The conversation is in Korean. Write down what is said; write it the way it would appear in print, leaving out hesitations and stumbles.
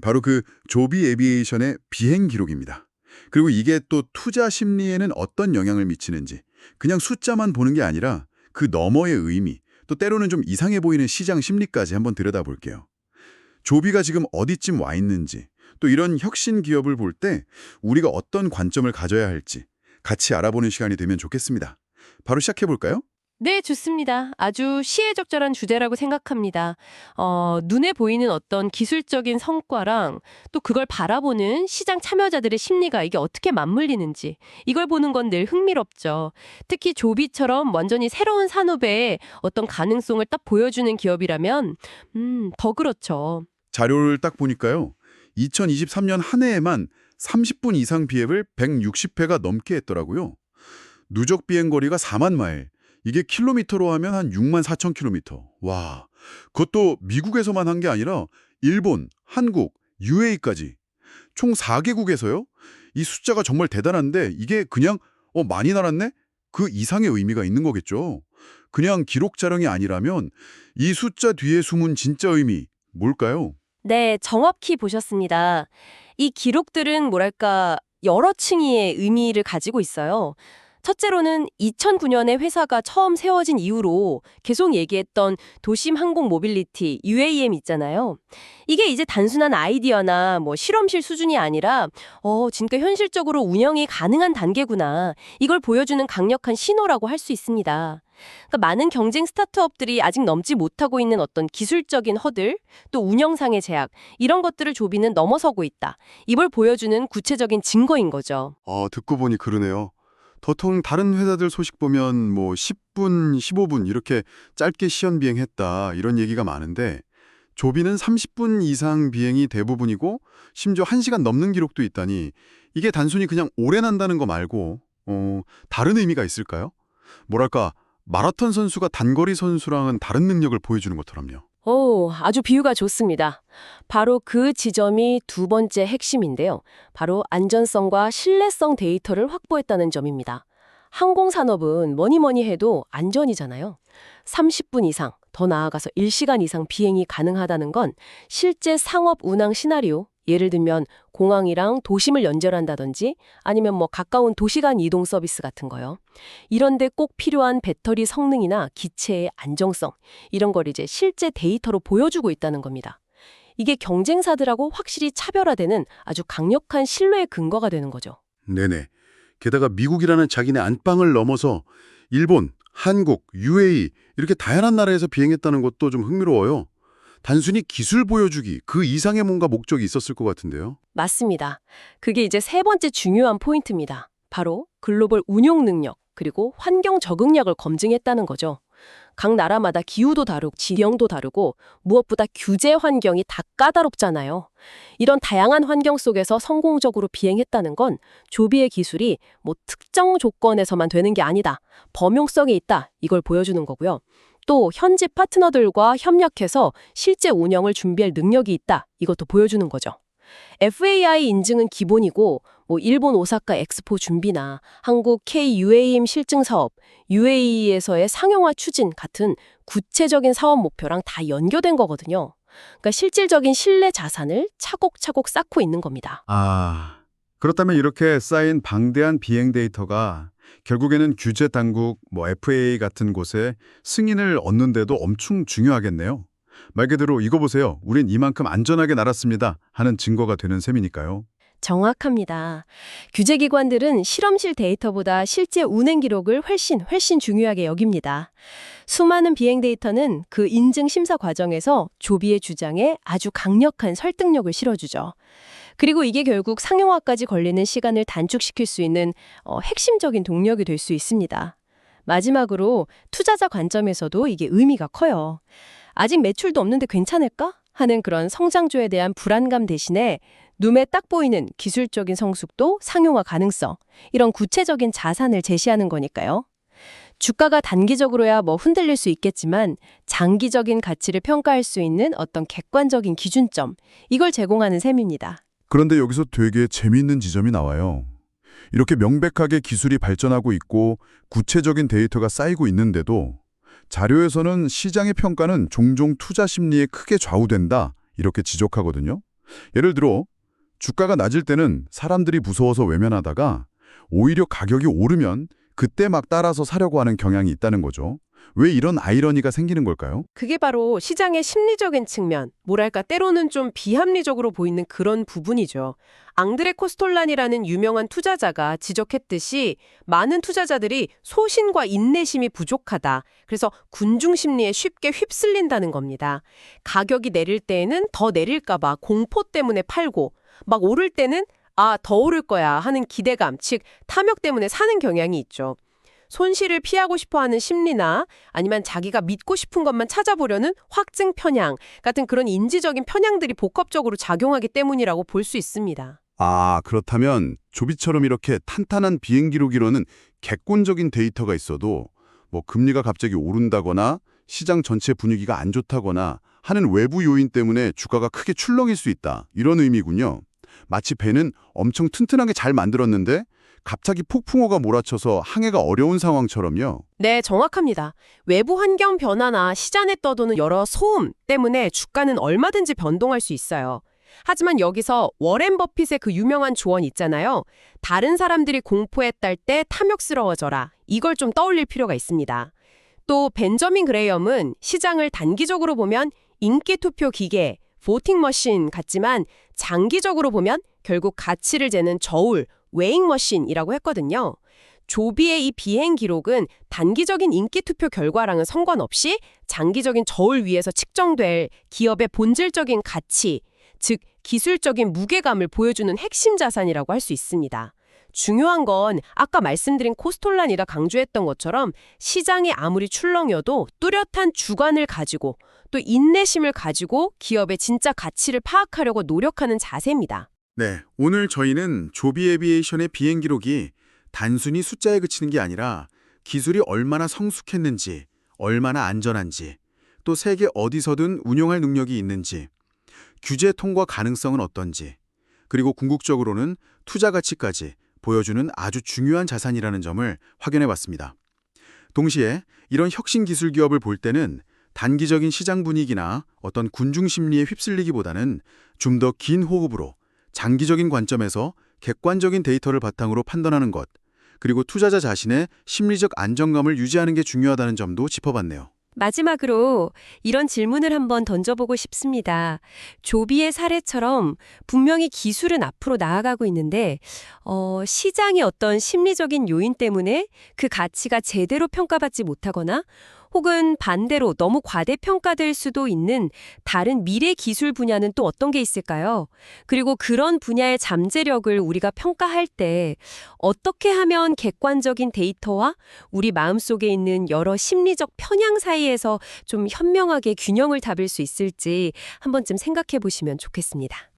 바로 그 조비 에비에이션의 비행 기록입니다. 그리고 이게 또 투자 심리에는 어떤 영향을 미치는지 그냥 숫자만 보는 게 아니라 그 너머의 의미, 또 때로는 좀 이상해 보이는 시장 심리까지 한번 들여다볼게요. 조비가 지금 어디쯤 와 있는지, 또 이런 혁신 기업을 볼 때 우리가 어떤 관점을 가져야 할지 같이 알아보는 시간이 되면 좋겠습니다. 바로 시작해 볼까요? 네, 좋습니다. 아주 시의적절한 주제라고 생각합니다. 눈에 보이는 어떤 기술적인 성과랑 또 그걸 바라보는 시장 참여자들의 심리가 이게 어떻게 맞물리는지 이걸 보는 건 늘 흥미롭죠. 특히 조비처럼 완전히 새로운 산업의 어떤 가능성을 딱 보여주는 기업이라면 더 그렇죠. 자료를 딱 보니까요. 2023년 한 해에만 30분 이상 비행을 160회가 넘게 했더라고요. 누적 비행 거리가 4만 마일. 이게 킬로미터로 하면 한 6만 4천 킬로미터. 와, 그것도 미국에서만 한 게 아니라 일본, 한국, UAE까지. 총 4개국에서요. 이 숫자가 정말 대단한데 이게 그냥 많이 날았네? 그 이상의 의미가 있는 거겠죠. 그냥 기록 자령이 아니라면 이 숫자 뒤에 숨은 진짜 의미 뭘까요? 네, 정확히 보셨습니다. 이 기록들은 뭐랄까 여러 층의 의미를 가지고 있어요. 첫째로는 2009년에 회사가 처음 세워진 이후로 계속 얘기했던 도심 항공 모빌리티, UAM 있잖아요. 이게 이제 단순한 아이디어나 뭐 실험실 수준이 아니라 진짜 현실적으로 운영이 가능한 단계구나. 이걸 보여주는 강력한 신호라고 할 수 있습니다. 그러니까 많은 경쟁 스타트업들이 아직 넘지 못하고 있는 어떤 기술적인 허들, 또 운영상의 제약, 이런 것들을 조비는 넘어서고 있다. 이걸 보여주는 구체적인 증거인 거죠. 듣고 보니 그러네요. 보통 다른 회사들 소식 보면 뭐 10분, 15분 이렇게 짧게 시연 비행했다 이런 얘기가 많은데 조비는 30분 이상 비행이 대부분이고 심지어 1시간 넘는 기록도 있다니 이게 단순히 그냥 오래 난다는 거 말고 다른 의미가 있을까요? 뭐랄까 마라톤 선수가 단거리 선수랑은 다른 능력을 보여주는 것처럼요. 아주 비유가 좋습니다. 바로 그 지점이 두 번째 핵심인데요. 바로 안전성과 신뢰성 데이터를 확보했다는 점입니다. 항공산업은 뭐니 해도 안전이잖아요. 30분 이상, 더 나아가서 1시간 이상 비행이 가능하다는 건 실제 상업 운항 시나리오, 예를 들면 공항이랑 도심을 연결한다든지 아니면 뭐 가까운 도시 간 이동 서비스 같은 거요. 이런데 꼭 필요한 배터리 성능이나 기체의 안정성, 이런 걸 이제 실제 데이터로 보여주고 있다는 겁니다. 이게 경쟁사들하고 확실히 차별화되는 아주 강력한 신뢰의 근거가 되는 거죠. 네네. 게다가 미국이라는 자기네 안방을 넘어서 일본, 한국, UAE 이렇게 다양한 나라에서 비행했다는 것도 좀 흥미로워요. 단순히 기술 보여주기, 그 이상의 뭔가 목적이 있었을 것 같은데요. 맞습니다. 그게 이제 세 번째 중요한 포인트입니다. 바로 글로벌 운용 능력, 그리고 환경 적응력을 검증했다는 거죠. 각 나라마다 기후도 다르고 지형도 다르고 무엇보다 규제 환경이 다 까다롭잖아요. 이런 다양한 환경 속에서 성공적으로 비행했다는 건 조비의 기술이 뭐 특정 조건에서만 되는 게 아니다. 범용성이 있다. 이걸 보여주는 거고요. 또 현지 파트너들과 협력해서 실제 운영을 준비할 능력이 있다. 이것도 보여주는 거죠. FAI 인증은 기본이고 뭐 일본 오사카 엑스포 준비나 한국 KUAM 실증 사업, UAE에서의 상용화 추진 같은 구체적인 사업 목표랑 다 연결된 거거든요. 그러니까 실질적인 신뢰 자산을 차곡차곡 쌓고 있는 겁니다. 그렇다면 이렇게 쌓인 방대한 비행 데이터가 결국에는 규제 당국, FAA 같은 곳에 승인을 얻는데도 엄청 중요하겠네요. 말 그대로 이거 보세요. 우린 이만큼 안전하게 날았습니다. 하는 증거가 되는 셈이니까요. 정확합니다. 규제기관들은 실험실 데이터보다 실제 운행 기록을 훨씬 중요하게 여깁니다. 수많은 비행 데이터는 그 인증 심사 과정에서 조비의 주장에 아주 강력한 설득력을 실어주죠. 그리고 이게 결국 상용화까지 걸리는 시간을 단축시킬 수 있는 핵심적인 동력이 될 수 있습니다. 마지막으로 투자자 관점에서도 이게 의미가 커요. 아직 매출도 없는데 괜찮을까? 하는 그런 성장주에 대한 불안감 대신에 눈에 딱 보이는 기술적인 성숙도, 상용화 가능성, 이런 구체적인 자산을 제시하는 거니까요. 주가가 단기적으로야 흔들릴 수 있겠지만 장기적인 가치를 평가할 수 있는 어떤 객관적인 기준점, 이걸 제공하는 셈입니다. 그런데 여기서 되게 재미있는 지점이 나와요. 이렇게 명백하게 기술이 발전하고 있고 구체적인 데이터가 쌓이고 있는데도 자료에서는 시장의 평가는 종종 투자 심리에 크게 좌우된다 이렇게 지적하거든요. 예를 들어 주가가 낮을 때는 사람들이 무서워서 외면하다가 오히려 가격이 오르면 그때 막 따라서 사려고 하는 경향이 있다는 거죠. 왜 이런 아이러니가 생기는 걸까요? 그게 바로 시장의 심리적인 측면, 뭐랄까 때로는 좀 비합리적으로 보이는 그런 부분이죠. 앙드레 코스톨란이라는 유명한 투자자가 지적했듯이 많은 투자자들이 소신과 인내심이 부족하다. 그래서 군중 심리에 쉽게 휩쓸린다는 겁니다. 가격이 내릴 때에는 더 내릴까 봐 공포 때문에 팔고 막 오를 때는 더 오를 거야 하는 기대감, 즉 탐욕 때문에 사는 경향이 있죠. 손실을 피하고 싶어하는 심리나 아니면 자기가 믿고 싶은 것만 찾아보려는 확증 편향 같은 그런 인지적인 편향들이 복합적으로 작용하기 때문이라고 볼 수 있습니다. 그렇다면 조비처럼 이렇게 탄탄한 비행 기록이로는 객관적인 데이터가 있어도 뭐 금리가 갑자기 오른다거나 시장 전체 분위기가 안 좋다거나 하는 외부 요인 때문에 주가가 크게 출렁일 수 있다. 이런 의미군요. 마치 배는 엄청 튼튼하게 잘 만들었는데 갑자기 폭풍우가 몰아쳐서 항해가 어려운 상황처럼요. 네, 정확합니다. 외부 환경 변화나 시장에 떠도는 여러 소음 때문에 주가는 얼마든지 변동할 수 있어요. 하지만 여기서 워렌 버핏의 그 유명한 조언 있잖아요. 다른 사람들이 공포에 딸 때 탐욕스러워져라. 이걸 좀 떠올릴 필요가 있습니다. 또 벤저민 그레이엄은 시장을 단기적으로 보면 인기 투표 기계, 보팅 머신 같지만 장기적으로 보면 결국 가치를 재는 저울, 웨잉 머신이라고 했거든요. 조비의 이 비행 기록은 단기적인 인기 투표 결과랑은 상관없이 장기적인 저울 위에서 측정될 기업의 본질적인 가치, 즉 기술적인 무게감을 보여주는 핵심 자산이라고 할 수 있습니다. 중요한 건 아까 말씀드린 코스톨란이라 강조했던 것처럼 시장이 아무리 출렁여도 뚜렷한 주관을 가지고 또 인내심을 가지고 기업의 진짜 가치를 파악하려고 노력하는 자세입니다. 네, 오늘 저희는 조비 에비에이션의 비행 기록이 단순히 숫자에 그치는 게 아니라 기술이 얼마나 성숙했는지, 얼마나 안전한지, 또 세계 어디서든 운용할 능력이 있는지, 규제 통과 가능성은 어떤지, 그리고 궁극적으로는 투자 가치까지 보여주는 아주 중요한 자산이라는 점을 확인해 봤습니다. 동시에 이런 혁신 기술 기업을 볼 때는 단기적인 시장 분위기나 어떤 군중 심리에 휩쓸리기보다는 좀 더 긴 호흡으로 장기적인 관점에서 객관적인 데이터를 바탕으로 판단하는 것, 그리고 투자자 자신의 심리적 안정감을 유지하는 게 중요하다는 점도 짚어봤네요. 마지막으로 이런 질문을 한번 던져보고 싶습니다. 조비의 사례처럼 분명히 기술은 앞으로 나아가고 있는데 시장의 어떤 심리적인 요인 때문에 그 가치가 제대로 평가받지 못하거나 혹은 반대로 너무 과대평가될 수도 있는 다른 미래 기술 분야는 또 어떤 게 있을까요? 그리고 그런 분야의 잠재력을 우리가 평가할 때 어떻게 하면 객관적인 데이터와 우리 마음속에 있는 여러 심리적 편향 사이에서 좀 현명하게 균형을 잡을 수 있을지 한 번쯤 생각해 보시면 좋겠습니다.